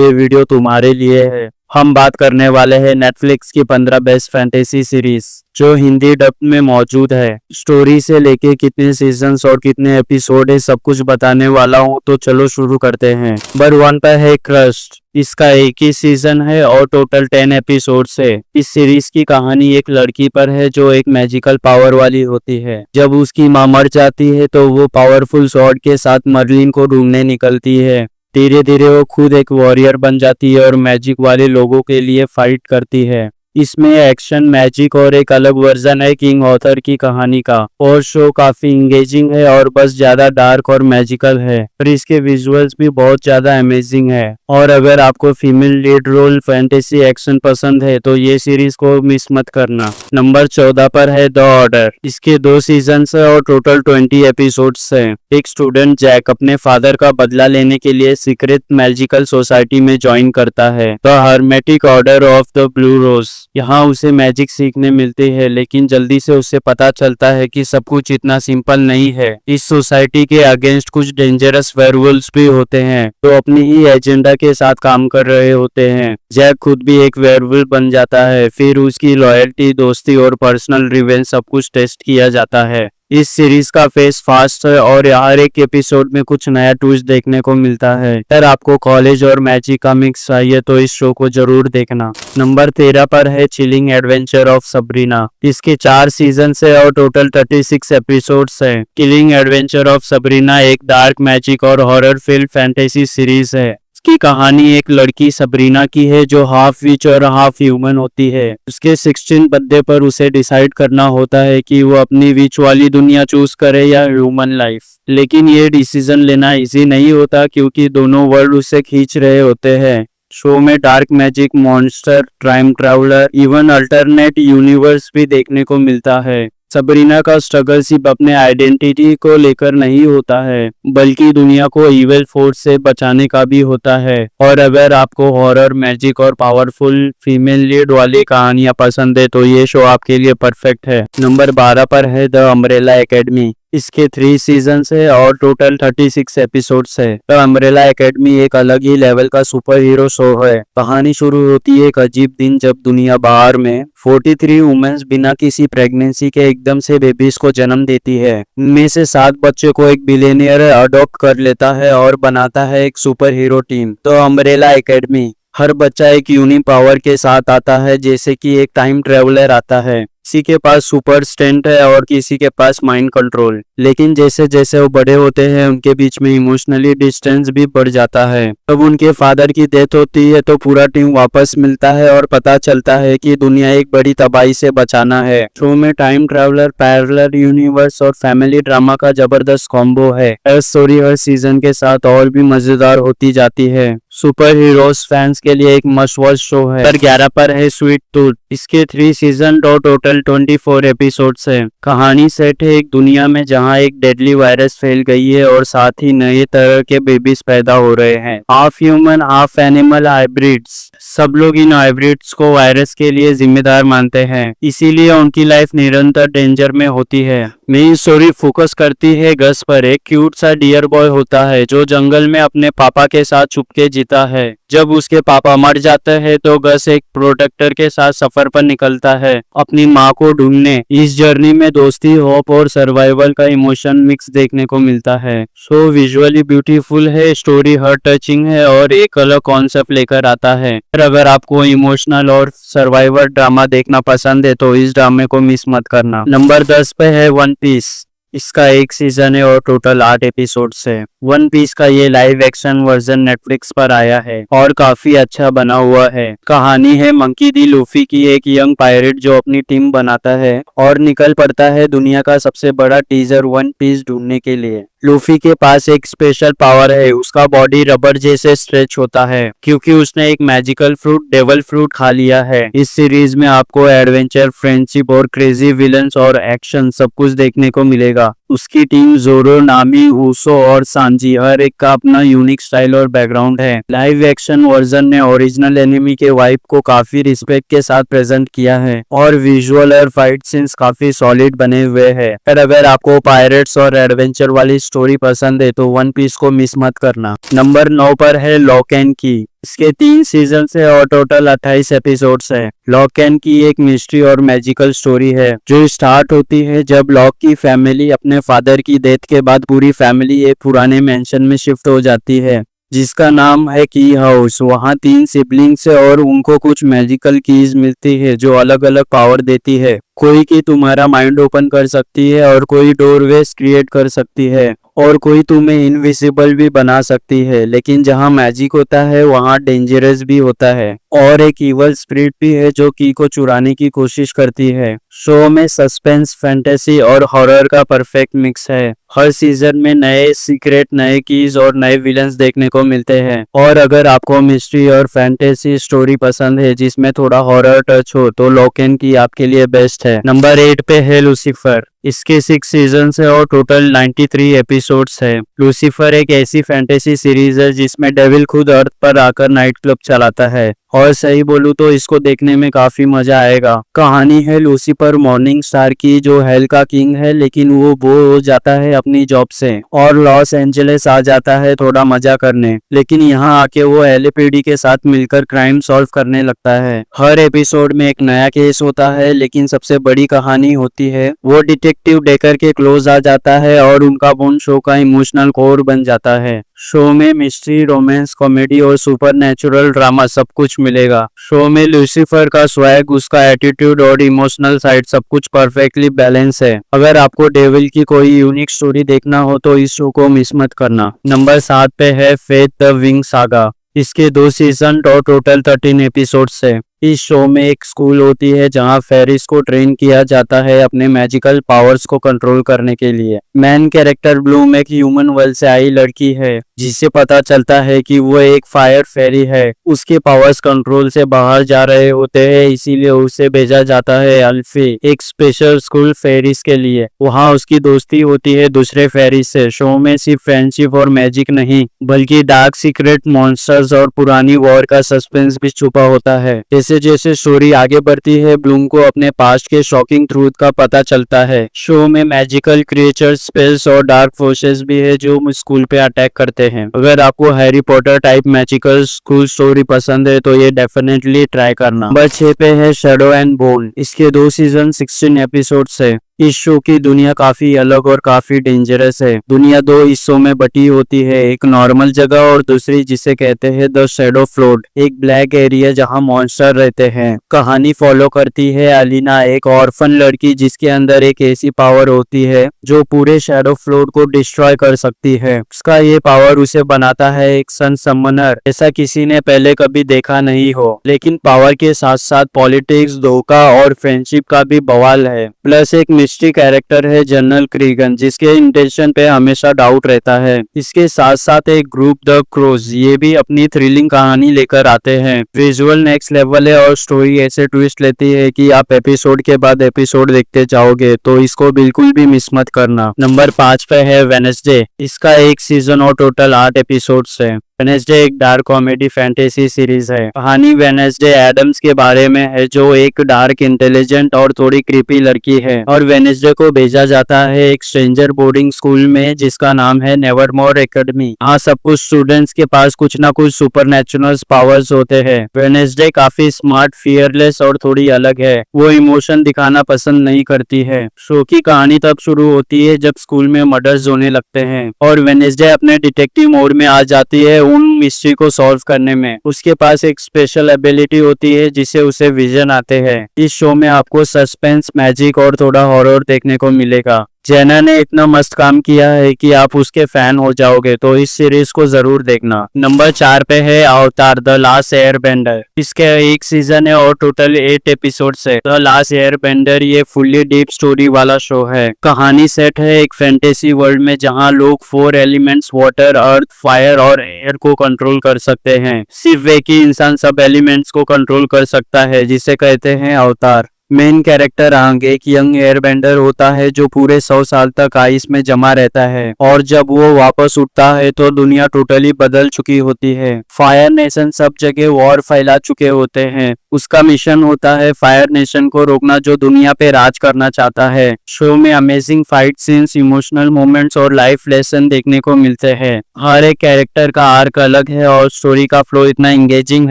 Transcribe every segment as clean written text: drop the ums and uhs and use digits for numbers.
ये वीडियो तुम्हारे लिए है। हम बात करने वाले हैं नेटफ्लिक्स की 15 बेस्ट फैंटेसी सीरीज जो हिंदी डब में मौजूद है। स्टोरी से लेके कितने सीजन्स और कितने एपिसोड है सब कुछ बताने वाला हूँ, तो चलो शुरू करते हैं। नंबर 1 पर है क्रस्ट। इसका एक ही सीजन है और टोटल 10 एपिसोड्स है। इस सीरीज की कहानी एक लड़की पर है जो एक मैजिकल पावर वाली होती है। जब उसकी माँ मर जाती है तो वो पावरफुल स्वॉर्ड के साथ मर्लिन को ढूंढने निकलती है। धीरे धीरे वो खुद एक वॉरियर बन जाती है और मैजिक वाले लोगों के लिए फाइट करती है। इसमें एक्शन, मैजिक और एक अलग वर्जन है किंग ऑथर की कहानी का। और शो काफी इंगेजिंग है और बस ज्यादा डार्क और मैजिकल है, और इसके विजुअल्स भी बहुत ज्यादा अमेजिंग है। और अगर आपको female lead role fantasy action पसंद है तो ये सीरीज को मिस मत करना। नंबर 14 पर है द ऑर्डर। इसके 2 सीजन्स है और टोटल 20 एपिसोड्स है। एक स्टूडेंट जैक अपने फादर का बदला लेने के लिए सीक्रेट मैजिकल सोसाइटी में ज्वाइन करता है, the Hermetic Order of the Blue Rose. यहाँ उसे मैजिक सीखने मिलती है, लेकिन जल्दी से उसे पता चलता है कि सब कुछ इतना सिंपल नहीं है। इस सोसाइटी के अगेंस्ट कुछ डेंजरस वेयरवुल्व्स भी होते हैं जो अपनी ही एजेंडा के साथ काम कर रहे होते हैं। जैक खुद भी एक वेयरवुल्फ बन जाता है, फिर उसकी लॉयल्टी, दोस्ती और पर्सनल रिवेंज सब कुछ टेस्ट किया जाता है। इस सीरीज का फेस फास्ट है और हर एक एपिसोड में कुछ नया ट्विस्ट देखने को मिलता है। अगर आपको कॉलेज और मैजिक का मिक्स चाहिए तो इस शो को जरूर देखना। नंबर 13 पर है चिलिंग एडवेंचर ऑफ सबरीना। इसके 4 सीजन है और टोटल 36 एपिसोड्स है। चिलिंग एडवेंचर ऑफ सबरीना एक डार्क, मैजिक और हॉरर फिल्म फैंटेसी सीरीज है। इसकी कहानी एक लड़की सबरीना की है जो हाफ विच और हाफ ह्यूमन होती है। उसके 16 बर्थडे पर उसे डिसाइड करना होता है कि वो अपनी विच वाली दुनिया चूज करे या ह्यूमन लाइफ। लेकिन ये डिसीजन लेना इजी नहीं होता क्योंकि दोनों वर्ल्ड उसे खींच रहे होते हैं। शो में dark magic, monster, time traveller, even alternate universe भी देखने को मिलता है। सबरीना का स्ट्रगल सिर्फ अपने आइडेंटिटी को लेकर नहीं होता है, बल्कि दुनिया को इविल फोर्स से बचाने का भी होता है। और अगर आपको हॉरर, मैजिक और पावरफुल फीमेल लीड वाली कहानियां पसंद है तो ये शो आपके लिए परफेक्ट है। नंबर 12 पर है द अम्ब्रेला एकेडमी। इसके 3 सीजन है और टोटल 36 एपिसोड्स है। द अम्ब्रेला एकेडमी एक अलग ही लेवल का सुपर हीरो शो है। कहानी शुरू होती है एक अजीब दिन जब दुनिया बाहर में 43 वुमेन्स बिना किसी प्रेगनेंसी के एकदम से बेबीज को जन्म देती है। इनमें से 7 बच्चे को एक बिलियनियर अडॉप्ट कर लेता है और बनाता है एक super hero team, the umbrella academy. हर बच्चा एक यूनिक पावर के साथ आता है, जैसे कि एक टाइम ट्रेवलर आता है, किसी के पास सुपर स्ट्रेंथ है और किसी के पास माइंड कंट्रोल। लेकिन जैसे जैसे वो बड़े होते हैं उनके बीच में इमोशनली डिस्टेंस भी बढ़ जाता है। तब उनके फादर की डेथ होती है तो पूरा टीम वापस मिलता है और पता चलता है कि दुनिया एक बड़ी तबाही से बचाना है। शो में टाइम ट्रैवलर, पैरेलल यूनिवर्स और फैमिली ड्रामा का जबरदस्त कॉम्बो है। हर स्टोरी हर सीजन के साथ और भी मजेदार होती जाती है। सुपर हीरोज फैंस के लिए एक मस्ट वॉच शो है। नंबर 11 पर है स्वीट टूथ। इसके 3 सीजन और टोटल 24 एपिसोड्स है। कहानी सेट है एक दुनिया में जहां एक डेडली वायरस फैल गई है और साथ ही नए तरह के बेबीज पैदा हो रहे हैं, half human half animal hybrids. सब लोग इन हाइब्रिड्स को वायरस के लिए जिम्मेदार मानते हैं, इसीलिए उनकी लाइफ निरंतर डेंजर में होती है। मेन स्टोरी फोकस करती है गस पर। एक क्यूट सा डियर बॉय होता है जो जंगल में अपने पापा के साथ छुपके जीता है। जब उसके पापा मर जाते हैं तो गस एक प्रोटेक्टर के साथ सफर पर निकलता है अपनी माँ को ढूंढने। इस जर्नी में दोस्ती, होप और सर्वाइवल का इमोशन मिक्स देखने को मिलता है। शो विजुअली ब्यूटीफुल है, स्टोरी हार्ट टचिंग है और एक अलग कॉन्सेप्ट लेकर आता है। अगर आपको इमोशनल और सर्वाइवल ड्रामा देखना पसंद है तो इस ड्रामे को मिस मत करना। नंबर 10 पे है वन पीस। इसका एक सीजन है और टोटल 8 एपिसोड्स है। वन पीस का ये लाइव एक्शन वर्जन नेटफ्लिक्स पर आया है और काफी अच्छा बना हुआ है। कहानी है मंकी डी लूफी की, एक यंग पायरेट जो अपनी टीम बनाता है और निकल पड़ता है दुनिया का सबसे बड़ा टीजर वन पीस ढूंढने के लिए। लूफी के पास एक स्पेशल पावर है, उसका बॉडी रबर जैसे स्ट्रेच होता है क्योंकि उसने एक मैजिकल फ्रूट, डेवल फ्रूट खा लिया है। इस सीरीज में आपको एडवेंचर, फ्रेंडशिप और क्रेजी विलन्स और एक्शन सब कुछ देखने को मिलेगा। उसकी टीम जोरो, नामी, हुसो और सांजी हर एक का अपना यूनिक स्टाइल और बैकग्राउंड है। लाइव एक्शन वर्जन ने ओरिजिनल एनिमी के वाइब को काफी रिस्पेक्ट के साथ प्रेजेंट किया है और विजुअल और फाइट सीन्स काफी सॉलिड बने हुए हैं। अगर आपको पायरेट्स और एडवेंचर वाली स्टोरी पसंद है तो वन पीस को मिस मत करना। नंबर 9 पर है लॉक एंड की। इसके 3 सीजन है और टोटल 28 एपिसोड्स है। लॉक एंड की एक मिस्ट्री और मैजिकल स्टोरी है जो स्टार्ट होती है जब लॉक की फैमिली अपने फादर की डेथ के बाद पूरी फैमिली एक पुराने मेंशन में शिफ्ट हो जाती है जिसका नाम है की हाउस। वहाँ 3 सिबलिंग्स है और उनको कुछ मैजिकल कीज मिलती है जो अलग अलग पावर देती है। कोई की तुम्हारा माइंड ओपन कर सकती है और कोई डोरवेज क्रिएट कर सकती है और कोई तुम्हें इनविजिबल भी बना सकती है। लेकिन जहाँ मैजिक होता है वहाँ डेंजरस भी होता है और एक इवल स्पिरिट भी है जो की को चुराने की कोशिश करती है। शो में सस्पेंस, फैंटेसी और हॉरर का परफेक्ट मिक्स है। हर सीजन में नए सीक्रेट, नए कीज और नए विलन्स देखने को मिलते हैं। और अगर आपको मिस्ट्री और फैंटेसी स्टोरी पसंद है जिसमें थोड़ा हॉरर टच हो तो लॉक एंड की आपके लिए बेस्ट है। नंबर 8 पे है लूसीफर। इसके 6 सीजन है और टोटल 93 एपिसोड्स है। लूसीफर एक ऐसी फैंटेसी सीरीज है जिसमें डेविल खुद अर्थ पर आकर नाइट क्लब चलाता है और सही बोलूं तो इसको देखने में काफी मजा आएगा। कहानी है लूसीफर मॉर्निंग स्टार की जो हेल का किंग है, लेकिन वो बोर हो जाता है अपनी जॉब से और लॉस एंजलिस आ जाता है थोड़ा मजा करने। लेकिन यहाँ आके वो एलएपीडी के साथ मिलकर क्राइम सॉल्व करने लगता है। हर एपिसोड में एक नया केस होता है, लेकिन सबसे बड़ी कहानी होती है वो डिटेक्टिव डेकर के क्लोज आ जाता है और उनका बॉन्ड शो का इमोशनल कोर बन जाता है। शो में मिस्ट्री, रोमांस, कॉमेडी और सुपरनैचुरल ड्रामा सब कुछ मिलेगा। शो में लूसीफर का स्वैग, उसका एटीट्यूड और इमोशनल साइड सब कुछ परफेक्टली बैलेंस है। अगर आपको डेविल की कोई यूनिक स्टोरी देखना हो तो इस शो को मिस मत करना। नंबर 7 पे है फेथ द विंग सागा। इसके 2 सीजन और टोटल 13 एपिसोड्स है। इस शो में एक स्कूल होती है जहां फेरिस को ट्रेन किया जाता है अपने मैजिकल पावर्स को कंट्रोल करने के लिए। मेन कैरेक्टर ब्लूम एक ह्यूमन वर्ल्ड से आई लड़की है जिससे पता चलता है कि वो एक फायर फेरी है। उसके पावर्स कंट्रोल से बाहर जा रहे होते हैं, इसीलिए उसे भेजा जाता है अल्फी, एक स्पेशल स्कूल फेरिस के लिए। वहाँ उसकी दोस्ती होती है दूसरे फेरिस से। शो में सिर्फ फ्रेंडशिप और मैजिक नहीं बल्कि डार्क सीक्रेट, मॉन्स्टर्स और पुरानी वॉर का सस्पेंस भी छुपा होता है। जैसे जैसे स्टोरी आगे बढ़ती है ब्लूम को अपने पास्ट के शॉकिंग ट्रूथ का पता चलता है। शो में मैजिकल क्रिएचर्स, स्पेल्स और डार्क फोर्सेस भी है जो स्कूल पे अटैक करते हैं। अगर आपको Harry Potter type magical school story पसंद है तो ये डेफिनेटली ट्राई करना। नंबर 6 पे है शैडो एंड बोन। इसके 2 सीजन 16 एपिसोड्स है। इस शो की दुनिया काफी अलग और काफी डेंजरस है। दुनिया 2 हिस्सों में बटी होती है, एक नॉर्मल जगह और दूसरी जिसे कहते हैं द शैडो फ्लोड, एक ब्लैक एरिया जहां मॉन्स्टर रहते हैं। कहानी फॉलो करती है अलीना, एक ऑर्फन लड़की जिसके अंदर एक ऐसी पावर होती है जो पूरे शैडो फ्लोड को डिस्ट्रॉय कर सकती है। उसका ये पावर उसे बनाता है एक सन समनर, ऐसा किसी ने पहले कभी देखा नहीं हो। लेकिन पावर के साथ साथ पॉलिटिक्स, धोखा और फ्रेंडशिप का भी बवाल है। प्लस एक मिस्ट्री कैरेक्टर है जनरल क्रीगन जिसके इंटेंशन पे हमेशा डाउट रहता है। इसके साथ साथ एक ग्रुप द क्रोज, ये भी अपनी थ्रिलिंग कहानी लेकर आते हैं। विजुअल नेक्स्ट लेवल है और स्टोरी ऐसे ट्विस्ट लेती है कि आप एपिसोड के बाद एपिसोड देखते जाओगे, तो इसको बिल्कुल भी मिस मत करना। नंबर 5 पे है वेडनेसडे। इसका 1 सीजन और टोटल 8 एपिसोड्स है। वेडनेसडे एक डार्क कॉमेडी फैंटेसी सीरीज है। कहानी वेडनेसडे एडम्स के बारे में है जो एक डार्क, इंटेलिजेंट और थोड़ी क्रीपी लड़की है और वेडनेसडे को भेजा जाता है एक स्ट्रेंजर बोर्डिंग स्कूल में जिसका नाम है नेवरमोर एकेडमी। यहाँ सब कुछ स्टूडेंट्स के पास कुछ ना कुछ सुपरनैचुरल पावर्स होते हैं। वेडनेसडे काफी स्मार्ट, फियरलेस और थोड़ी अलग है। वो इमोशन दिखाना पसंद नहीं करती है। शो की कहानी तब शुरू होती है जब स्कूल में मर्डर्स होने लगते हैं और वेडनेसडे अपने डिटेक्टिव मोड में आ जाती है उन मिस्ट्री को सॉल्व करने में। उसके पास एक स्पेशल एबिलिटी होती है जिसे उसे विजन आते हैं। इस शो में आपको सस्पेंस, मैजिक और थोड़ा हॉरर देखने को मिलेगा। जेना ने इतना मस्त काम किया है कि आप उसके फैन हो जाओगे, तो इस सीरीज को जरूर देखना। नंबर 4 पे है अवतार द लास्ट एयरबेंडर। इसके 1 सीजन है और टोटल 8 एपिसोड्स है। द लास्ट एयरबेंडर ये फुल्ली डीप स्टोरी वाला शो है। कहानी सेट है एक फैंटेसी वर्ल्ड में जहां लोग 4 एलिमेंट्स वाटर, अर्थ, फायर और एयर को कंट्रोल कर सकते हैं। सिर्फ एक ही इंसान सब एलिमेंट्स को कंट्रोल कर सकता है जिसे कहते हैं अवतार। मेन कैरेक्टर आंग एक यंग एयरबेंडर होता है जो पूरे 100 साल तक आइस में जमा रहता है और जब वो वापस उठता है तो दुनिया टोटली बदल चुकी होती है। फायर नेशन सब जगह वॉर फैला चुके होते हैं। उसका मिशन होता है फायर नेशन को रोकना जो दुनिया पे राज करना चाहता है। शो में amazing fight scenes, emotional moments और लाइफ लेसन देखने को मिलते हैं। हर एक कैरेक्टर का आर्क अलग है और स्टोरी का फ्लो इतना एंगेजिंग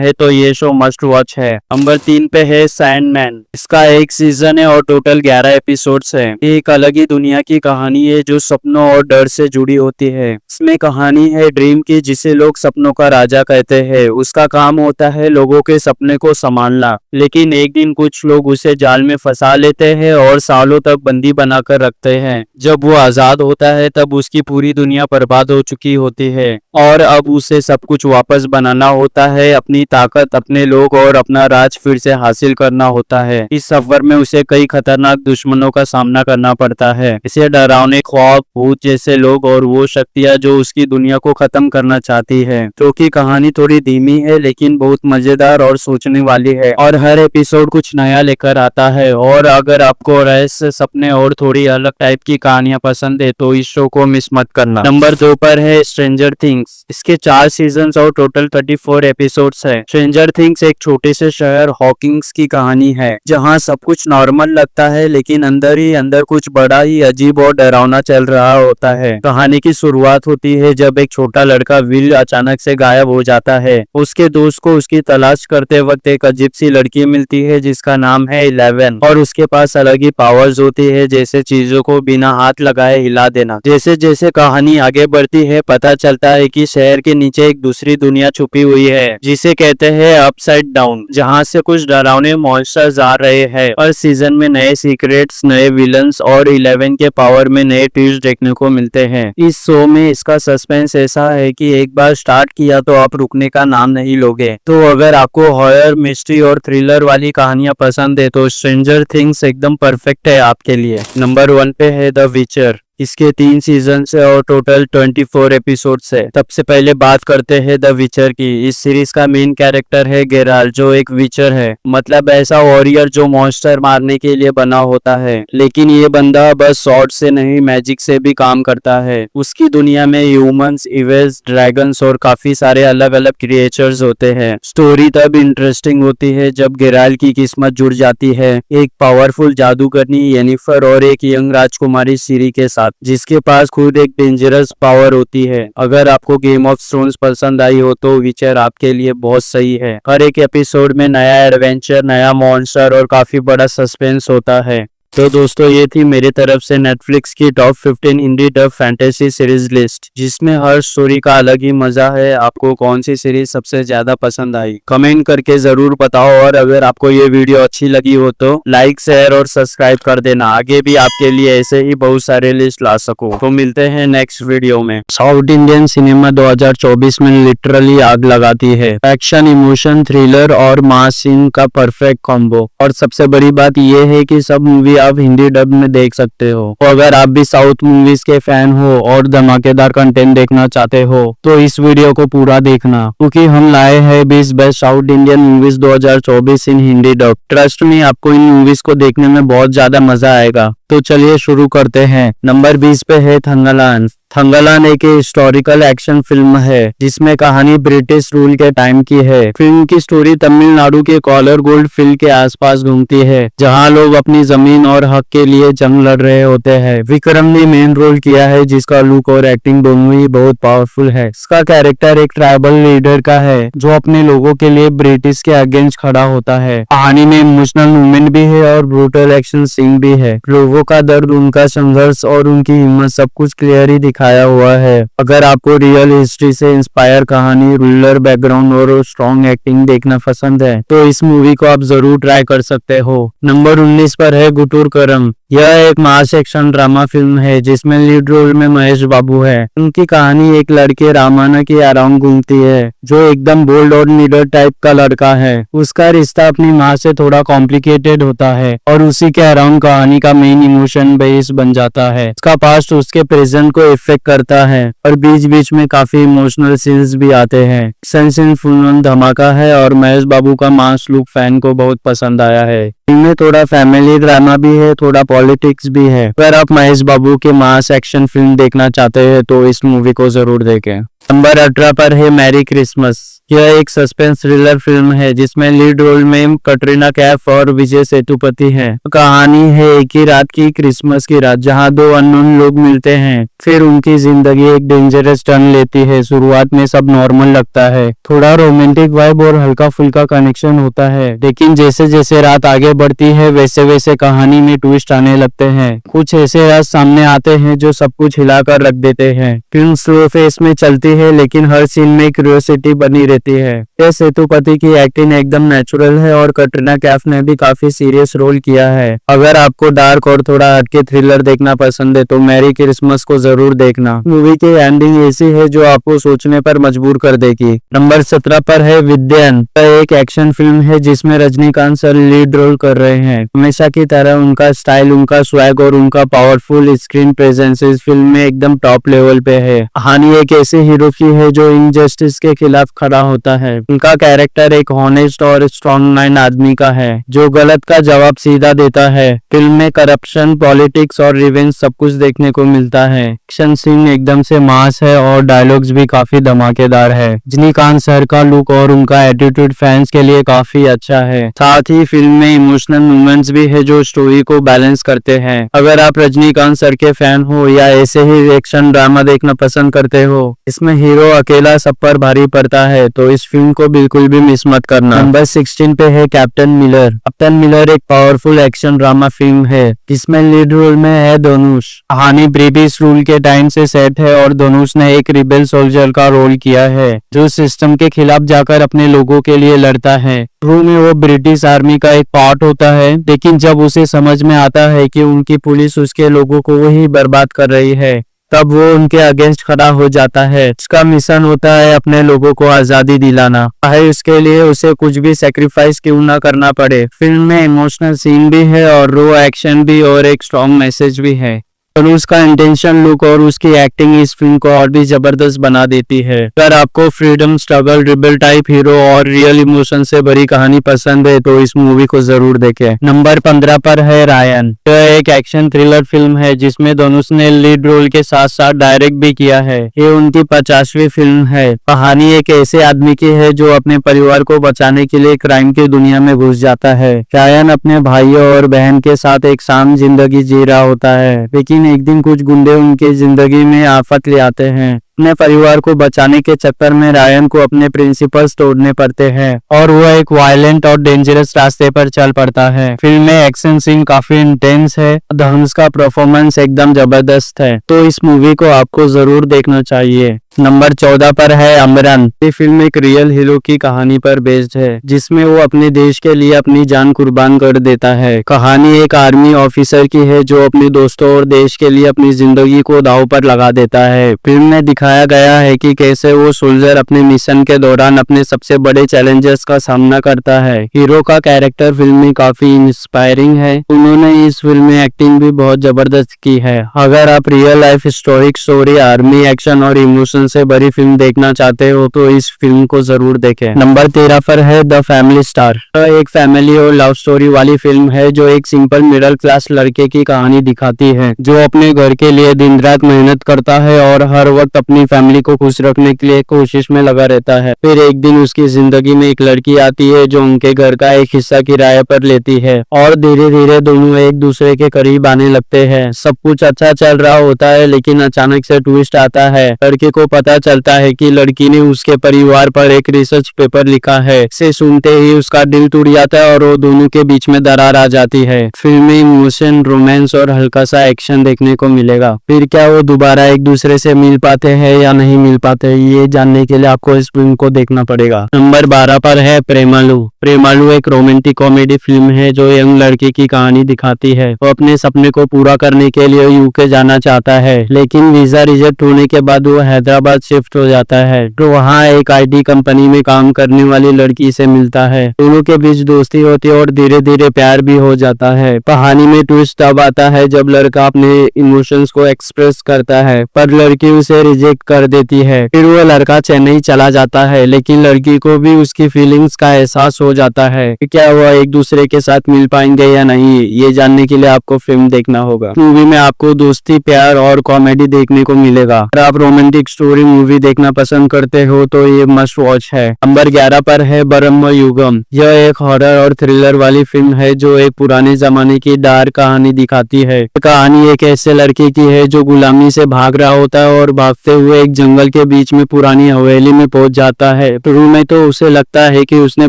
है तो ये शो मस्ट वॉच है। नंबर 3 पे है सैंडमैन। इसका एक सीजन है और टोटल 11 एपिसोड्स है। ये एक अलग ही दुनिया की कहानी है जो सपनों और डर से जुड़ी होती है। इसमें कहानी है ड्रीम की जिसे लोग सपनों का राजा कहते हैं। उसका काम होता है लोगों के सपने को संभालना, लेकिन एक दिन कुछ लोग उसे जाल में फंसा लेते हैं और सालों तक बंदी बनाकर रखते हैं। जब वो आजाद होता है तब उसकी पूरी दुनिया बर्बाद हो चुकी होती है और अब उसे सब कुछ वापस बनाना होता है। अपनी ताकत, अपने लोग और अपना राज फिर से हासिल करना होता है। इस सफर में उसे कई खतरनाक दुश्मनों का सामना करना पड़ता है। इसे डरावने ख्वाब, भूत जैसे लोग और वो शक्तियां जो उसकी दुनिया को खत्म करना चाहती है। तो की कहानी थोड़ी धीमी है लेकिन बहुत मजेदार और सोचने वाली है और हर एपिसोड कुछ नया लेकर आता है। और अगर आपको रहस्य, सपने और थोड़ी अलग टाइप की कहानियां पसंद है तो इस शो को मिस मत करना। नंबर 2 पर है स्ट्रेंजर थिंग्स। इसके 4 सीजन्स और टोटल 34 एपिसोड्स है। स्ट्रेंजर थिंग्स एक छोटे से शहर हॉकिंग्स की कहानी है जहां सब कुछ नॉर्मल लगता है लेकिन अंदर ही अंदर कुछ बड़ा ही अजीब और डरावना चल रहा होता है। कहानी की शुरुआत होती है जब एक छोटा लड़का विल अचानक से गायब हो जाता है। उसके दोस्त को उसकी तलाश करते वक्त एक अजीब सी लड़की मिलती है जिसका नाम है 11 और उसके पास अलग ही पावर्स होती है, जैसे चीजों को बिना हाथ लगाए हिला देना। जैसे जैसे कहानी आगे बढ़ती है पता चलता है कि शहर के नीचे एक दूसरी दुनिया छुपी हुई है जिसे कहते हैं अपसाइड डाउन, जहां से कुछ डरावने मॉन्स्टर्स आ रहे हैं। और सीजन में नए सीक्रेट्स, नए विलन्स और 11 के पावर में नए ट्विस्ट देखने को मिलते हैं। इस शो में इसका सस्पेंस ऐसा है कि एक बार स्टार्ट किया तो आप रुकने का नाम नहीं लोगे। तो अगर आपको हॉरर, मिस्ट्री और थ्रिलर वाली कहानियां पसंद है तो स्ट्रेंजर थिंग्स एकदम परफेक्ट है आपके लिए। नंबर 1 पे है द विचर। इसके 3 सीजन है और टोटल 24 एपिसोड्स है। सबसे पहले बात करते हैं द विचर की। इस सीरीज का मेन कैरेक्टर है गेराल्ट जो एक विचर है, मतलब ऐसा वॉरियर जो मॉन्स्टर मारने के लिए बना होता है। लेकिन ये बंदा बस स्वॉर्ड से नहीं मैजिक से भी काम करता है। उसकी दुनिया में ह्यूमंस, इविल्स, ड्रैगन्स और काफी सारे अलग अलग क्रिएचर्स होते हैं। स्टोरी तब इंटरेस्टिंग होती है जब गेराल्ट की किस्मत जुड़ जाती है एक पावरफुल जादूगरनी येनिफर और एक यंग राजकुमारी सीरी के साथ, जिसके पास खुद एक डेंजरस पावर होती है। अगर आपको गेम ऑफ थ्रोन्स पसंद आई हो तो विचर आपके लिए बहुत सही है। हर एक एपिसोड में नया एडवेंचर, नया मॉन्स्टर और काफी बड़ा सस्पेंस होता है। तो दोस्तों ये थी मेरी तरफ से नेटफ्लिक्स की top 15 Hindi dub fantasy series list, जिसमें हर स्टोरी का अलग ही मजा है। आपको कौन सी सीरीज सबसे ज्यादा पसंद आई कमेंट करके जरूर बताओ। और अगर आपको ये वीडियो अच्छी लगी हो तो लाइक, शेयर और सब्सक्राइब कर देना। आगे भी आपके लिए ऐसे ही बहुत सारे लिस्ट ला सकूं। तो मिलते हैं नेक्स्ट वीडियो में। साउथ इंडियन सिनेमा 2024 में लिटरली आग लगाती है। एक्शन, इमोशन, थ्रिलर और मास सीन का परफेक्ट कॉम्बो। और सबसे बड़ी बात ये है कि सब मूवी आप हिंदी डब में देख सकते हो। तो अगर आप भी साउथ मूवीज के फैन हो और धमाकेदार कंटेंट देखना चाहते हो तो इस वीडियो को पूरा देखना, क्योंकि हम लाए हैं 20 बेस्ट साउथ इंडियन मूवीज 2024 इन हिंदी डब। ट्रस्ट में आपको इन मूवीज को देखने में बहुत ज्यादा मजा आएगा। तो चलिए शुरू करते हैं। नंबर 20 पे है थंगालान। थंगालान एक हिस्टोरिकल एक्शन फिल्म है जिसमें कहानी ब्रिटिश रूल के टाइम की है। फिल्म की स्टोरी तमिलनाडु के कॉलर गोल्ड फील्ड के आसपास घूमती है, जहां लोग अपनी जमीन और हक के लिए जंग लड़ रहे होते हैं। विक्रम ने मेन रोल किया है जिसका लुक और एक्टिंग दोनों ही बहुत पावरफुल है। इसका कैरेक्टर एक ट्राइबल लीडर का है जो अपने लोगों के लिए ब्रिटिश के अगेंस्ट खड़ा होता है। कहानी में इमोशनल मूवमेंट भी है और ब्रूटल एक्शन सीन भी है। लोगों का दर्द, उनका संघर्ष और उनकी हिम्मत सब कुछ क्लियर ही दिखाया हुआ है। अगर आपको रियल हिस्ट्री से इंस्पायर कहानी, रूरल बैकग्राउंड और स्ट्रॉन्ग एक्टिंग देखना पसंद है तो इस मूवी को आप जरूर ट्राई कर सकते हो। नंबर 19 पर है गुटूर करम। यह एक मास एक्शन ड्रामा फिल्म है जिसमें लीड रोल में महेश बाबू है। उनकी कहानी एक लड़के रामाना के अराउंड घूमती है जो एकदम बोल्ड और लीडर टाइप का लड़का है। उसका रिश्ता अपनी माँ से थोड़ा कॉम्प्लिकेटेड होता है और उसी के अराउंड कहानी का मेन इमोशन बेस बन जाता है। उसका पास्ट उसके प्रेजेंट को इफेक्ट करता है और बीच बीच में काफी इमोशनल सीन्स भी आते हैं। सेंस इन फुल धमाका है और महेश बाबू का मास लुक फैन को बहुत पसंद आया है। इनमें थोड़ा फैमिली ड्रामा भी है, थोड़ा पॉलिटिक्स भी है। अगर आप महेश बाबू के मास एक्शन फिल्म देखना चाहते हैं तो इस मूवी को जरूर देखें। नंबर 18 पर है मैरी क्रिसमस। यह एक सस्पेंस थ्रिलर फिल्म है जिसमें लीड रोल में कटरीना कैफ और विजय सेतुपति हैं। कहानी है एक ही रात की, क्रिसमस की रात, जहां दो अननोन लोग मिलते हैं। फिर उनकी जिंदगी एक डेंजरस टर्न लेती है। शुरुआत में सब नॉर्मल लगता है, थोड़ा रोमांटिक वाइब और हल्का फुल्का कनेक्शन होता है, लेकिन जैसे जैसे रात आगे बढ़ती है वैसे वैसे कहानी में ट्विस्ट आने लगते हैं। कुछ ऐसे राज सामने आते हैं जो सब कुछ हिलाकर रख देते हैं। फिल्म स्लो फेस में चलती है लेकिन हर सीन में क्यूरियोसिटी बनी रहती है। यह सेतुपति की एक्टिंग एकदम नेचुरल है और कटरीना कैफ ने भी काफी सीरियस रोल किया है। अगर आपको डार्क और थोड़ा हटके थ्रिलर देखना पसंद है तो मैरी क्रिसमस को जरूर देखना। मूवी की एंडिंग ऐसी है जो आपको सोचने पर मजबूर कर देगी। नंबर 17 पर है विद्यन। यह एक एक्शन फिल्म है जिसमें रजनीकांत सर लीड रोल कर रहे हैं। हमेशा की तरह उनका स्टाइल, उनका स्वैग और उनका पावरफुल स्क्रीन प्रेजेंस इस फिल्म में एकदम टॉप लेवल पे है। कहानी एक ऐसे हीरो की है जो इनजस्टिस के खिलाफ खड़ा होता है। उनका कैरेक्टर एक हॉनेस्ट और स्ट्रॉन्ग माइंड आदमी का है जो गलत का जवाब सीधा देता है। फिल्म में करप्शन, पॉलिटिक्स और रिवेंज सब कुछ देखने को मिलता है। एक्शन सीन एकदम से मास है और डायलॉग्स भी काफी धमाकेदार है। रजनीकांत सर का लुक और उनका एटीट्यूड फैंस के लिए काफी अच्छा है। साथ ही फिल्म में इमोशनल मोमेंट्स भी है जो स्टोरी को बैलेंस करते हैं। अगर आप रजनीकांत सर के फैन हो या ऐसे ही एक्शन ड्रामा देखना पसंद करते हो, इसमें हीरो अकेला सब पर भारी पड़ता है, तो इस फिल्म को बिल्कुल भी मिस मत करना। नंबर 16 पे है कैप्टन मिलर। कैप्टन मिलर एक पावरफुल एक्शन ड्रामा फिल्म है जिसमें लीड रोल में है धनुष। कहानी ब्रिटिश रूल के टाइम से सेट है और धनुष ने एक रिबेल सोल्जर का रोल किया है जो सिस्टम के खिलाफ जाकर अपने लोगों के लिए लड़ता है। शुरू में वो ब्रिटिश आर्मी का एक पार्ट होता है, लेकिन जब उसे समझ में आता है कि उनकी पुलिस उसके लोगों को वही बर्बाद कर रही है, तब वो उनके अगेंस्ट खड़ा हो जाता है। उसका मिशन होता है अपने लोगों को आजादी दिलाना, चाहे उसके लिए उसे कुछ भी सेक्रीफाइस क्यों ना करना पड़े। फिल्म में इमोशनल सीन भी है और रो एक्शन भी और एक स्ट्रॉन्ग मैसेज भी है। और उसका इंटेंशन, लुक और उसकी एक्टिंग इस फिल्म को और भी जबरदस्त बना देती है। अगर आपको freedom struggle, rebel type hero और रियल इमोशन से भरी कहानी पसंद है तो इस मूवी को जरूर देखें। नंबर 15 पर है रायन। यह एक एक्शन थ्रिलर फिल्म है जिसमें धनुष ने लीड रोल के साथ साथ डायरेक्ट भी किया है। ये उनकी 50वीं फिल्म है। कहानी एक ऐसे आदमी की है जो अपने परिवार को बचाने के लिए क्राइम की दुनिया में घुस जाता है। रायन अपने भाइयों और बहन के साथ एक शांत जिंदगी जी रहा होता है, लेकिन एक दिन कुछ गुंडे उनके जिंदगी में आफत ले आते हैं। अपने परिवार को बचाने के चक्कर में रायन को अपने प्रिंसिपल्स तोड़ने पड़ते हैं और वह एक वायलेंट और डेंजरस रास्ते पर चल पड़ता है। फिल्म में एक्शन सीन काफी इंटेंस है। धनुष का परफॉर्मेंस एकदम जबरदस्त है, तो इस मूवी को आपको जरूर देखना चाहिए। नंबर 14 पर है अमरन। ये फिल्म एक रियल हीरो की कहानी पर बेस्ड है जिसमें वो अपने देश के लिए अपनी जान कुर्बान कर देता है। कहानी एक आर्मी ऑफिसर की है जो अपने दोस्तों और देश के लिए अपनी जिंदगी को दांव पर लगा देता है। फिल्म में दिखाया गया है कि कैसे वो सोल्जर अपने मिशन के दौरान अपने सबसे बड़े चैलेंजेस का सामना करता है। हीरो का कैरेक्टर फिल्म में काफी इंस्पायरिंग है। उन्होंने इस फिल्म में एक्टिंग भी बहुत जबरदस्त की है। अगर आप real life historic story, army action और इमोशन से बड़ी फिल्म देखना चाहते हो तो इस फिल्म को जरूर देखें। नंबर 13 पर है द फैमिली स्टार। एक फैमिली और लव स्टोरी वाली फिल्म है जो एक सिंपल मिडिल क्लास लड़के की कहानी दिखाती है जो अपने घर के लिए दिन रात मेहनत करता है और हर वक्त अपनी फैमिली को खुश रखने के लिए कोशिश में लगा रहता है। फिर एक दिन उसकी जिंदगी में एक लड़की आती है जो उनके घर का एक हिस्सा किराए पर लेती है और धीरे धीरे दोनों एक दूसरे के करीब आने लगते हैं। सब कुछ अच्छा चल रहा होता है, लेकिन अचानक से ट्विस्ट आता है। लड़के को पता चलता है कि लड़की ने उसके परिवार पर एक रिसर्च पेपर लिखा है। इसे सुनते ही उसका दिल टूट जाता है और वो दोनों के बीच में दरार आ जाती है। फिल्म में इमोशन, रोमांस और हल्का सा एक्शन देखने को मिलेगा। फिर क्या वो दोबारा एक दूसरे से मिल पाते हैं या नहीं मिल पाते, ये जानने के लिए आपको इस फिल्म को देखना पड़ेगा। नंबर 12 पर है प्रेमालू। प्रेमालू एक रोमांटिक कॉमेडी फिल्म है जो यंग लड़की की कहानी दिखाती है। वो अपने सपने को पूरा करने के लिए यूके जाना चाहता है, लेकिन वीजा रिजेक्ट होने के बाद वो हैदराबाद शिफ्ट हो जाता है। तो वहाँ एक आईटी कंपनी में काम करने वाली लड़की से मिलता है। दोनों के बीच दोस्ती होती है और धीरे धीरे प्यार भी हो जाता है। कहानी में ट्विस्ट तब आता है जब लड़का अपने इमोशंस को एक्सप्रेस करता है पर लड़की उसे रिजेक्ट रिजेक्ट कर देती है। फिर वो लड़का चेन्नई चला जाता है, लेकिन लड़की को भी उसकी फीलिंग्स का एहसास हो जाता है कि क्या वो एक दूसरे के साथ मिल पाएंगे या नहीं। ये जानने के लिए आपको फिल्म देखना होगा। मूवी में आपको दोस्ती, प्यार और कॉमेडी देखने को मिलेगा। अगर आप रोमांटिक स्टोरी मूवी देखना पसंद करते हो तो ये मस्ट वॉच है। नंबर 11 पर है ब्रह्म युगम। यह एक हॉरर और थ्रिलर वाली फिल्म है जो एक पुराने जमाने की डार्क कहानी दिखाती है। कहानी एक ऐसे लड़के की है जो गुलामी से भाग रहा होता है और भागते हुए एक जंगल के बीच में पुरानी हवेली में पहुंच जाता है। शुरू में तो उसे लगता है कि उसने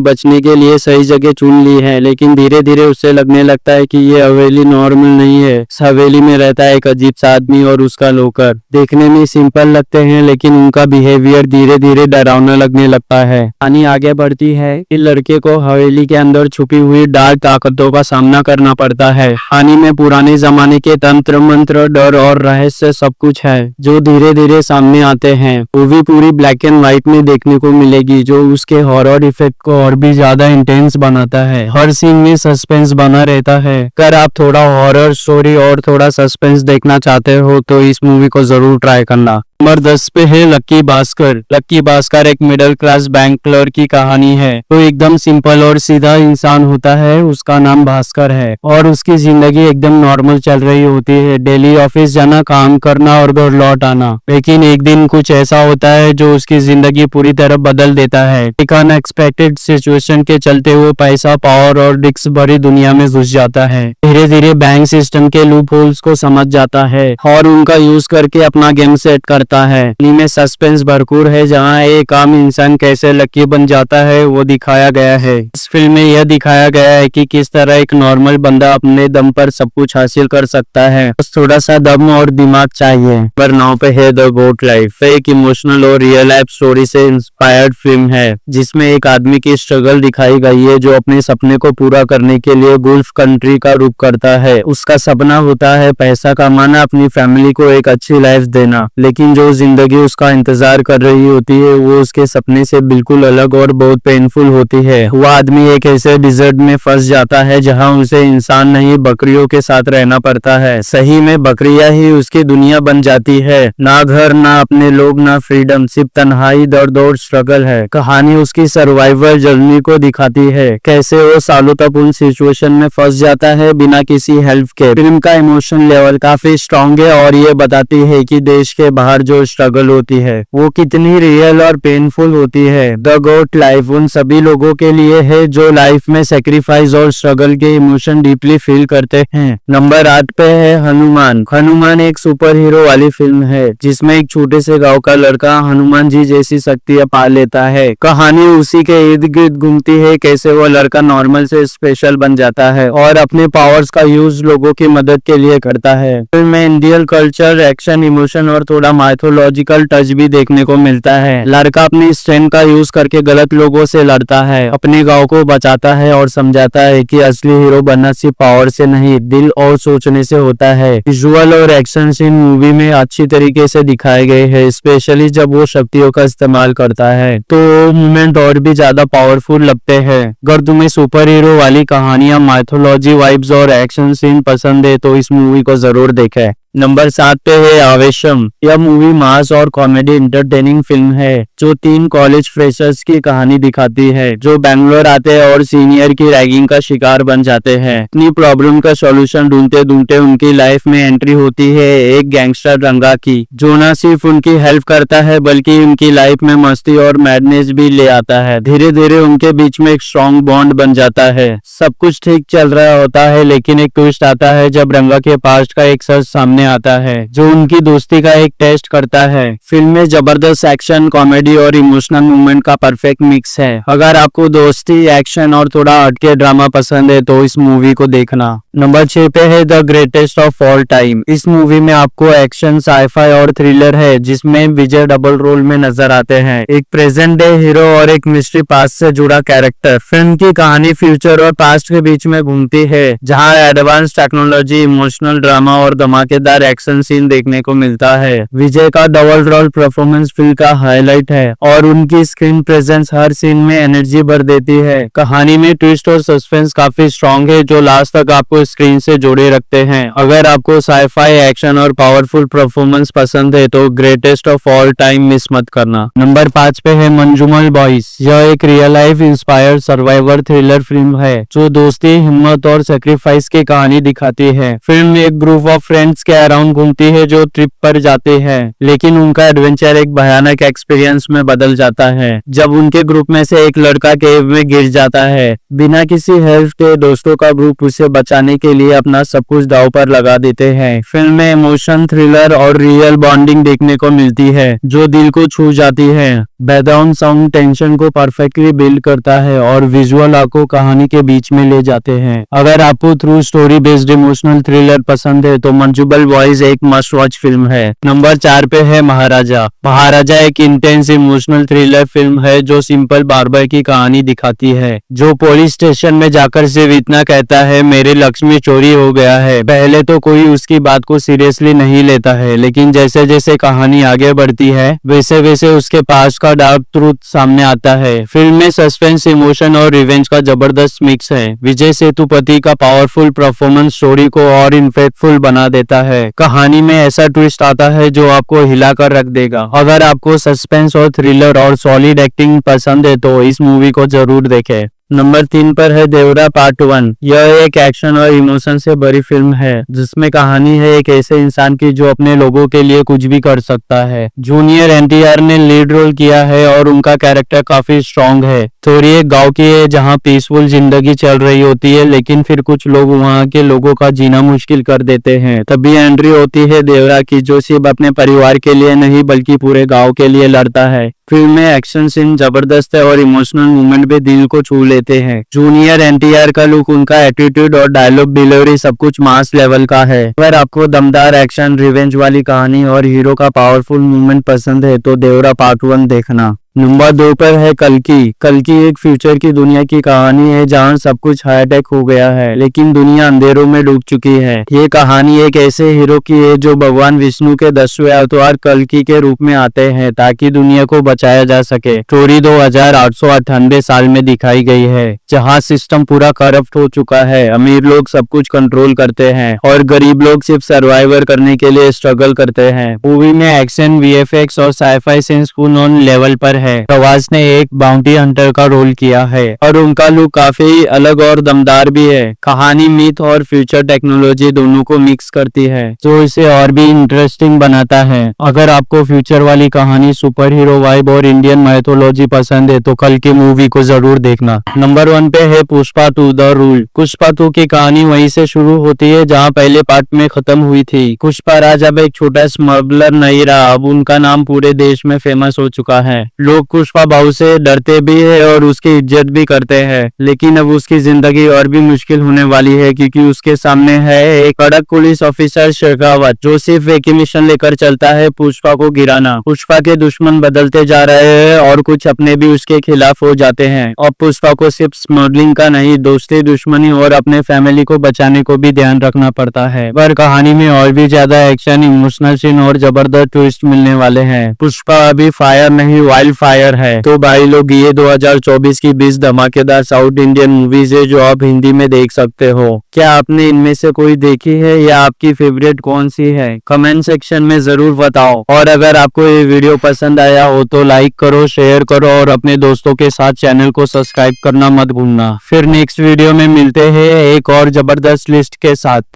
बचने के लिए सही जगह चुन ली है, लेकिन धीरे धीरे उसे लगने लगता है कि ये हवेली नॉर्मल नहीं है। इस हवेली में रहता है एक अजीब सा आदमी और उसका नौकर। देखने में सिंपल लगते हैं, लेकिन उनका बिहेवियर धीरे धीरे डरावना लगने लगता है। कहानी आगे बढ़ती है कि लड़के को हवेली के अंदर छुपी हुई डार्क ताकतों का सामना करना पड़ता है। कहानी में पुराने जमाने के तंत्र मंत्र, डर और रहस्य सब कुछ है जो धीरे धीरे सामने आते हैं। मूवी पूरी ब्लैक एंड व्हाइट में देखने को मिलेगी, जो उसके हॉरर इफेक्ट को और भी ज्यादा इंटेंस बनाता है। हर सीन में सस्पेंस बना रहता है। अगर आप थोड़ा हॉरर स्टोरी और थोड़ा सस्पेंस देखना चाहते हो तो इस मूवी को जरूर ट्राई करना। नंबर 10 पे है लक्की भास्कर। लक्की भास्कर एक मिडिल क्लास बैंक क्लर्क की कहानी है। तो एकदम सिंपल और सीधा इंसान होता है, उसका नाम भास्कर है और उसकी जिंदगी एकदम नॉर्मल चल रही होती है। डेली ऑफिस जाना, काम करना और घर लौट आना। लेकिन एक दिन कुछ ऐसा होता है जो उसकी जिंदगी पूरी तरह बदल देता है। एक अनएक्सपेक्टेड सिचुएशन के चलते वो पैसा, पावर और रिस्क भरी दुनिया में घुस जाता है। धीरे धीरे बैंक सिस्टम के लूप होल्स को समझ जाता है और उनका यूज करके अपना गेम सेट करता है। में सस्पेंस भरपूर है, जहां एक आम इंसान कैसे लकी बन जाता है वो दिखाया गया है। इस फिल्म में यह दिखाया गया है कि किस तरह एक नॉर्मल बंदा अपने दम पर सब कुछ हासिल कर सकता है, बस थोड़ा सा दम और दिमाग चाहिए। नंबर 9 पे है द गोट लाइफ। एक इमोशनल और रियल लाइफ स्टोरी से इंस्पायर्ड फिल्म है, जिसमें एक आदमी की स्ट्रगल दिखाई गई है जो अपने सपने को पूरा करने के लिए गुल्फ कंट्री का रुख करता है। उसका सपना होता है पैसा कमाना, अपनी फैमिली को एक अच्छी लाइफ देना, लेकिन जो जिंदगी उसका इंतजार कर रही होती है वो उसके सपने से बिल्कुल अलग और बहुत पेनफुल होती है। वह आदमी एक ऐसे डिजर्ट में फंस जाता है जहां उसे इंसान नहीं बकरियों के साथ रहना पड़ता है। सही में बकरियां ही उसकी दुनिया बन जाती है। ना घर, ना अपने लोग, ना फ्रीडम, सिर्फ तन्हाई, दर्द और स्ट्रगल है। कहानी उसकी सर्वाइवल जर्नी को दिखाती है, कैसे वो सालों तक उन सिचुएशन में फंस जाता है बिना किसी हेल्प के। फिल्म का इमोशन लेवल काफी स्ट्रॉन्ग है और ये बताती है कि देश के बाहर जो स्ट्रगल होती है वो कितनी रियल और पेनफुल होती है। द गोट लाइफ उन सभी लोगों के लिए है जो लाइफ में सेक्रीफाइस और स्ट्रगल के इमोशन डीपली फील करते हैं। नंबर 8 पे है हनुमान। हनुमान एक सुपर हीरो वाली फिल्म है जिसमें एक छोटे से गांव का लड़का हनुमान जी जैसी शक्तियां पा लेता है। कहानी उसी के इर्द गिर्द घूमती है, कैसे वो लड़का नॉर्मल से स्पेशल बन जाता है और अपने पावर्स का यूज लोगों की मदद के लिए करता है। फिल्म में इंडियन कल्चर, एक्शन, इमोशन और थोड़ा माइथोलॉजिकल टच भी देखने को मिलता है। लड़का अपनी स्ट्रेंथ का यूज करके गलत लोगों से लड़ता है, अपने गांव को बचाता है और समझाता है कि असली हीरो बनना सिर्फ पावर से नहीं, दिल और सोचने से होता है। विजुअल और एक्शन सीन मूवी में अच्छी तरीके से दिखाए गए हैं, स्पेशली जब वो शक्तियों का इस्तेमाल करता है तो मूवमेंट और भी ज्यादा पावरफुल लगते हैं। अगर तुम्हें सुपर हीरो वाली कहानियां, माइथोलॉजी वाइब्स और एक्शन सीन पसंद है तो इस मूवी को जरूर देखें। नंबर 7 पे है आवेशम। यह मूवी मास और कॉमेडी इंटरटेनिंग फिल्म है जो 3 कॉलेज फ्रेशर्स की कहानी दिखाती है जो बैंगलोर आते हैं और सीनियर की रैगिंग का शिकार बन जाते हैं। अपनी प्रॉब्लम का सॉल्यूशन ढूंढते ढूंढते उनकी लाइफ में एंट्री होती है एक गैंगस्टर रंगा की, जो न सिर्फ उनकी हेल्प करता है बल्कि उनकी लाइफ में मस्ती और मैडनेस भी ले आता है। धीरे धीरे उनके बीच में एक स्ट्रॉन्ग बॉन्ड बन जाता है। सब कुछ ठीक चल रहा होता है, लेकिन एक ट्विस्ट आता है जब रंगा के पास्ट का एक सच सामने आता है जो उनकी दोस्ती का एक टेस्ट करता है। फिल्म में जबरदस्त एक्शन, कॉमेडी और इमोशनल मूवमेंट का परफेक्ट मिक्स है। अगर आपको दोस्ती, एक्शन और थोड़ा हटके ड्रामा पसंद है तो इस मूवी को देखना। नंबर 6 पे है the greatest of all time. इस मूवी में आपको एक्शन, साईफाई और थ्रिलर है जिसमें विजय डबल रोल में नजर आते हैं, एक प्रेजेंट डे हीरो और एक मिस्ट्री पास्ट से जुड़ा कैरेक्टर। फिल्म की कहानी फ्यूचर और पास्ट के बीच में घूमती है, जहाँ एडवांस टेक्नोलॉजी, इमोशनल ड्रामा और धमाकेदार दमदार एक्शन सीन देखने को मिलता है। विजय का डबल रोल परफॉर्मेंस फिल्म का हाईलाइट है और उनकी स्क्रीन प्रेजेंस हर सीन में एनर्जी भर देती है। कहानी में ट्विस्ट और सस्पेंस काफी स्ट्रॉन्ग है जो लास्ट तक आपको स्क्रीन से जोड़े रखते हैं। अगर आपको साईफाई एक्शन और पावरफुल परफॉर्मेंस पसंद है तो greatest of all time miss मत करना। नंबर 5 पे है मंजूमल बॉयज। यह एक real life inspired survivor thriller film है जो दोस्ती, हिम्मत और सेक्रीफाइस की कहानी दिखाती है। फिल्म एक ग्रुप ऑफ फ्रेंड्स के अराउंड घूमती है जो ट्रिप पर जाते हैं, लेकिन उनका एडवेंचर एक भयानक एक्सपीरियंस में बदल जाता है जब उनके ग्रुप में से एक लड़का केव में गिर जाता है। बिना किसी हेल्प के दोस्तों का ग्रुप उसे बचाने के लिए अपना सब कुछ दांव पर लगा देते हैं। फिल्म में इमोशन, थ्रिलर और रियल बॉन्डिंग देखने को मिलती है जो दिल को छू जाती है। बैकग्राउंड साउंड टेंशन को परफेक्टली बिल्ड करता है और विजुअल आपको कहानी के बीच में ले जाते हैं। अगर आपको true story based emotional thriller पसंद है तो मंजूमल बॉयज एक मस्ट वॉच फिल्म है। नंबर 4 पे है महाराजा। महाराजा एक इंटेंस इमोशनल थ्रिलर फिल्म है जो सिंपल बार्बर की कहानी दिखाती है जो पुलिस स्टेशन में जाकर सिर्फ इतना कहता है, मेरे लक्ष्मी चोरी हो गया है। पहले तो कोई उसकी बात को सीरियसली नहीं लेता है, लेकिन जैसे जैसे कहानी आगे बढ़ती है वैसे वैसे उसके पास का डार्क ट्रूथ सामने आता है। फिल्म में सस्पेंस, इमोशन और रिवेंज का जबरदस्त मिक्स है। विजय सेतुपति का पावरफुल परफॉर्मेंस स्टोरी को और इम्पैक्टफुल बना देता है। कहानी में ऐसा ट्विस्ट आता है जो आपको हिला कर रख देगा। अगर आपको सस्पेंस और थ्रिलर और सॉलिड एक्टिंग पसंद है तो इस मूवी को जरूर देखें। नंबर 3 पर है देवरा पार्ट 1। यह एक एक्शन और इमोशन से भरी फिल्म है जिसमें कहानी है एक ऐसे इंसान की जो अपने लोगों के लिए कुछ भी कर सकता है। जूनियर एनटीआर ने लीड रोल किया है और उनका कैरेक्टर काफी स्ट्रॉन्ग है। स्टोरी एक गांव की है जहां पीसफुल जिंदगी चल रही होती है, लेकिन फिर कुछ लोग वहां के लोगों का जीना मुश्किल कर देते हैं। तभी एंट्री होती है देवरा की जो सिर्फ अपने परिवार के लिए नहीं बल्कि पूरे गांव के लिए लड़ता है। फिल्म में एक्शन सीन जबरदस्त है और इमोशनल मूवमेंट भी दिल को छू लेते हैं। जूनियर एनटीआर का लुक, उनका एटीट्यूड और डायलॉग डिलीवरी सब कुछ मास लेवल का है। अगर आपको दमदार एक्शन, रिवेंज वाली कहानी और हीरो का पावरफुल मूवमेंट पसंद है तो देवरा पार्ट 1 देखना। नंबर 2 पर है कल्कि। कल्कि एक फ्यूचर की दुनिया की कहानी है जहां सब कुछ हाईटेक हो गया है लेकिन दुनिया अंधेरों में डूब चुकी है। ये कहानी एक ऐसे हीरो की है जो भगवान विष्णु के 10वें अवतार कल्कि के रूप में आते हैं ताकि दुनिया को बचाया जा सके। स्टोरी 2898 साल में दिखाई गई है जहाँ सिस्टम पूरा करप्ट हो चुका है। अमीर लोग सब कुछ कंट्रोल करते हैं और गरीब लोग सिर्फ सर्वाइवर करने के लिए स्ट्रगल करते हैं। मूवी में एक्शन, वीएफएक्स और sci fi sense full on level पर है। प्रवास ने एक बाउंटी हंटर का रोल किया है और उनका लुक काफी अलग और दमदार भी है। कहानी मिथ और फ्यूचर टेक्नोलॉजी दोनों को मिक्स करती है जो इसे और भी इंटरेस्टिंग बनाता है। अगर आपको फ्यूचर वाली कहानी, सुपर हीरो वाइब और इंडियन माइथोलॉजी पसंद है तो कल की मूवी को जरूर देखना। नंबर 1 पे है पुष्पा 2 द रूल। पुष्पा 2 की कहानी वहीं से शुरू होती है जहाँ पहले पार्ट में खत्म हुई थी। पुष्पा राज अब एक छोटा स्मगलर नहीं रहा, अब उनका नाम पूरे देश में फेमस हो चुका है। लोग पुष्पा बाबू से डरते भी है और उसकी इज्जत भी करते हैं, लेकिन अब उसकी जिंदगी और भी मुश्किल होने वाली है क्योंकि उसके सामने है एक कड़क पुलिस ऑफिसर शेखावत जो सिर्फ एक ही मिशन लेकर चलता है, पुष्पा को गिराना। पुष्पा के दुश्मन बदलते जा रहे हैं और कुछ अपने भी उसके खिलाफ हो जाते हैं और पुष्पा को सिर्फ स्मगलिंग का नहीं, दोस्ती, दुश्मनी और अपने फैमिली को बचाने को भी ध्यान रखना पड़ता है। पर कहानी में और भी ज्यादा एक्शन, इमोशनल सीन और जबरदस्त ट्विस्ट मिलने वाले हैं। पुष्पा अभी फायर नहीं वाइल्ड फायर है। तो भाई लोग, ये 2024 की 20 धमाकेदार साउथ इंडियन मूवीज है जो आप हिंदी में देख सकते हो। क्या आपने इनमें से कोई देखी है या आपकी फेवरेट कौन सी है? कमेंट सेक्शन में जरूर बताओ। और अगर आपको ये वीडियो पसंद आया हो तो लाइक करो, शेयर करो और अपने दोस्तों के साथ चैनल को सब्सक्राइब करना मत भूलना। फिर नेक्स्ट वीडियो में मिलते हैं एक और जबरदस्त लिस्ट के साथ।